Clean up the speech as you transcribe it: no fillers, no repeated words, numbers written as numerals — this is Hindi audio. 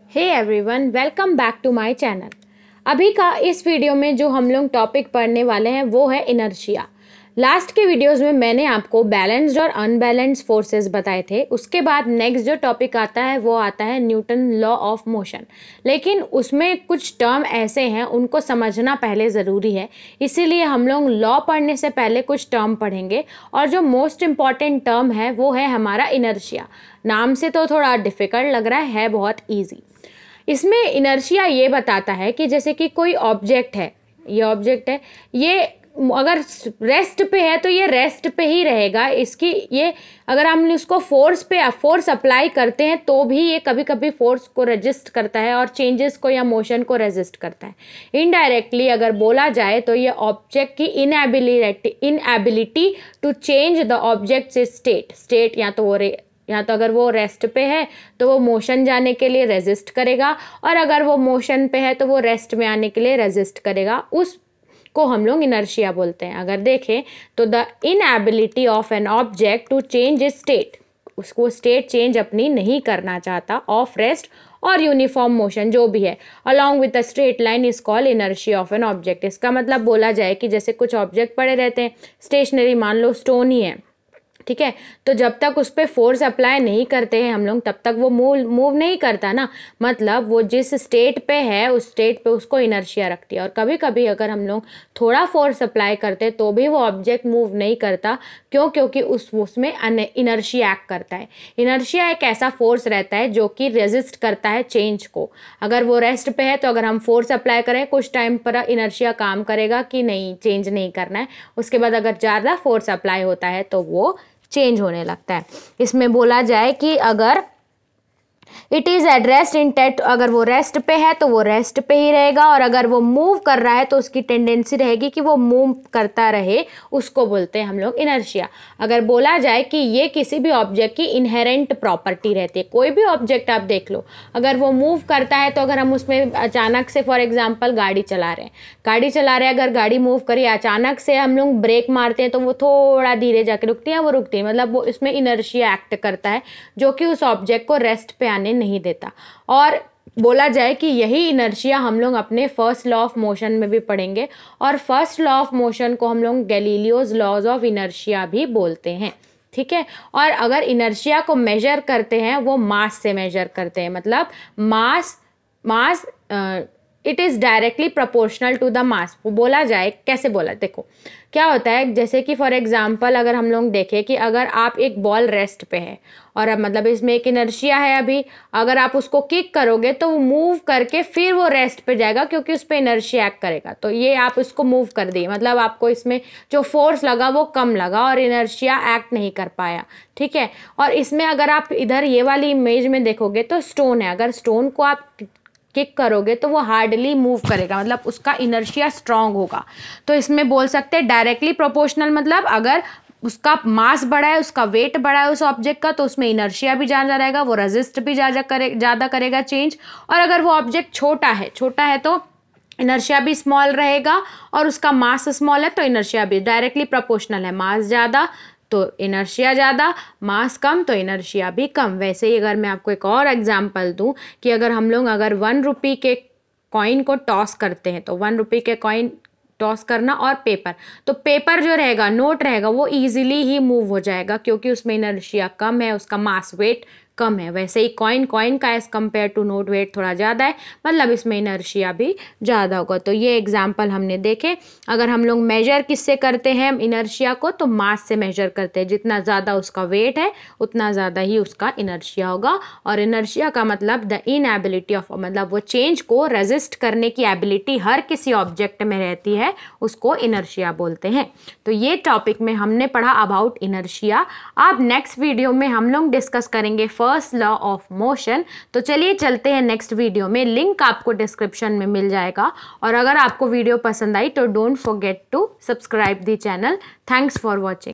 Hey everyone, welcome back to my channel. अभी का इस वीडियो में जो हम लोग टॉपिक पढ़ने वाले हैं वो है इनर्शिया। लास्ट के वीडियोस में मैंने आपको बैलेंस्ड और अनबैलेंस्ड फोर्सेस बताए थे। उसके बाद नेक्स्ट जो टॉपिक आता है वो आता है न्यूटन लॉ ऑफ मोशन। लेकिन उसमें कुछ टर्म ऐसे हैं उनको समझना पहले ज़रूरी है, इसीलिए हम लोग लॉ पढ़ने से पहले कुछ टर्म पढ़ेंगे। और जो मोस्ट इम्पॉर्टेंट टर्म है वो है हमारा इनर्शिया। नाम से तो थोड़ा डिफ़िकल्ट लग रहा है बहुत ईजी। इसमें इनर्शिया ये बताता है कि जैसे कि कोई ऑब्जेक्ट है, ये ऑब्जेक्ट है, ये अगर रेस्ट पे है तो ये रेस्ट पे ही रहेगा। इसकी ये अगर हम उसको फोर्स अप्लाई करते हैं तो भी ये कभी कभी फोर्स को रेजिस्ट करता है और चेंजेस को या मोशन को रेजिस्ट करता है। इनडायरेक्टली अगर बोला जाए तो ये ऑब्जेक्ट की inability to change the object state या तो अगर वो रेस्ट पे है तो वो मोशन जाने के लिए रेजिस्ट करेगा, और अगर वो मोशन पे है तो वो रेस्ट में आने के लिए रेजिस्ट करेगा। उसको हम लोग इनर्शिया बोलते हैं। अगर देखें तो the inability of an object to change is state, उसको स्टेट चेंज अपनी नहीं करना चाहता, ऑफ रेस्ट और यूनिफॉर्म मोशन जो भी है along with a straight line is called inertia of an object. इसका मतलब बोला जाए कि जैसे कुछ ऑब्जेक्ट पड़े रहते हैं स्टेशनरी, मान लो स्टोन ही है, ठीक है, तो जब तक उस पर फोर्स अप्लाई नहीं करते हैं हम लोग तब तक वो मूव नहीं करता ना। मतलब वो जिस स्टेट पे है उस स्टेट पे उसको इनर्शिया रखती है। और कभी कभी अगर हम लोग थोड़ा फोर्स अप्लाई करते हैं तो भी वो ऑब्जेक्ट मूव नहीं करता। क्योंकि उसमें इनर्शिया एक्ट करता है। इनर्शिया एक ऐसा फोर्स रहता है जो कि रेजिस्ट करता है चेंज को। अगर वो रेस्ट पे है तो अगर हम फोर्स अप्लाई करें कुछ टाइम पर इनर्शिया काम करेगा कि नहीं, चेंज नहीं करना है। उसके बाद अगर ज़्यादा फोर्स अप्लाई होता है तो वो चेंज होने लगता है। इसमें बोला जाए कि अगर it is at rest in state, अगर वो रेस्ट पे है तो वो रेस्ट पे ही रहेगा, और अगर वो मूव कर रहा है तो उसकी टेंडेंसी रहेगी कि वो मूव करता रहे, उसको बोलते हैं हम लोग इनर्शिया। अगर बोला जाए कि ये किसी भी ऑब्जेक्ट की इनहेरेंट प्रॉपर्टी रहती है, कोई भी ऑब्जेक्ट आप देख लो, अगर वो मूव करता है तो अगर हम उसमें अचानक से फॉर एग्जाम्पल गाड़ी चला रहे हैं, अगर गाड़ी मूव करी, अचानक से हम लोग ब्रेक मारते हैं तो वो थोड़ा धीरे जाके रुकती है, वो रुकती है, मतलब वो इसमें इनर्शिया एक्ट करता है जो कि उस ऑब्जेक्ट को रेस्ट पे आने नहीं देता। और बोला जाए कि यही इनर्शिया हम लोग अपने फर्स्ट लॉ ऑफ मोशन में भी पढ़ेंगे, और फर्स्ट लॉ ऑफ मोशन को हम लोग गैलीलियोज लॉज ऑफ इनर्शिया भी बोलते हैं, ठीक है। और अगर इनर्शिया को मेजर करते हैं वो मास से मेजर करते हैं, मतलब mass it is directly proportional to the mass. वो बोला जाए कैसे बोला, देखो क्या होता है, जैसे कि फॉर एग्जांपल अगर हम लोग देखें कि अगर आप एक बॉल रेस्ट पे है और अब मतलब इसमें एक इनर्शिया है, अभी अगर आप उसको किक करोगे तो वो मूव करके फिर वो रेस्ट पे जाएगा क्योंकि उस पर इनर्शिया एक्ट करेगा। तो ये आप उसको मूव कर दिए, मतलब आपको इसमें जो फोर्स लगा वो कम लगा और इनर्शिया एक्ट नहीं कर पाया, ठीक है। और इसमें अगर आप इधर ये वाली इमेज में देखोगे तो स्टोन है, अगर स्टोन को आप किक करोगे तो वो हार्डली मूव करेगा, मतलब उसका इनर्शिया स्ट्रांग होगा। तो इसमें बोल सकते हैं डायरेक्टली प्रोपोर्शनल, मतलब अगर उसका मास बड़ा है, उसका वेट बड़ा है उस ऑब्जेक्ट का, तो उसमें इनर्शिया भी ज़्यादा रहेगा, वो रेजिस्ट भी ज़्यादा करेगा चेंज। और अगर वो ऑब्जेक्ट छोटा है तो इनर्शिया भी स्मॉल रहेगा, और उसका मास स्मॉल है तो इनर्शिया भी डायरेक्टली प्रोपोर्शनल है। मास ज़्यादा तो इनर्शिया ज़्यादा, मास कम तो इनर्शिया भी कम। वैसे ही अगर मैं आपको एक और एग्जांपल दूं कि अगर हम लोग अगर 1 रुपये के कॉइन को टॉस करते हैं, तो 1 रुपये के कॉइन टॉस करना और पेपर, तो पेपर जो रहेगा, नोट रहेगा, वो इजीली ही मूव हो जाएगा क्योंकि उसमें इनर्शिया कम है, उसका मास वेट कम है। वैसे ही कॉइन का edge compare to note weight थोड़ा ज़्यादा है, मतलब इसमें इनर्शिया भी ज़्यादा होगा। तो ये एग्जाम्पल हमने देखे। अगर हम लोग मेजर किससे करते हैं इनर्शिया को, तो मास से मेजर करते हैं। जितना ज़्यादा उसका वेट है उतना ज़्यादा ही उसका इनर्शिया होगा। और इनर्शिया का मतलब द इनएबिलिटी ऑफ, मतलब वो चेंज को रेजिस्ट करने की एबिलिटी हर किसी ऑब्जेक्ट में रहती है, उसको इनर्शिया बोलते हैं। तो ये टॉपिक में हमने पढ़ा अबाउट इनर्शिया। अब नेक्स्ट वीडियो में हम लोग डिस्कस करेंगे फर्स्ट लॉ ऑफ मोशन। तो चलिए चलते हैं नेक्स्ट वीडियो में, लिंक आपको डिस्क्रिप्शन में मिल जाएगा। और अगर आपको वीडियो पसंद आई तो don't forget to subscribe the channel. Thanks for watching.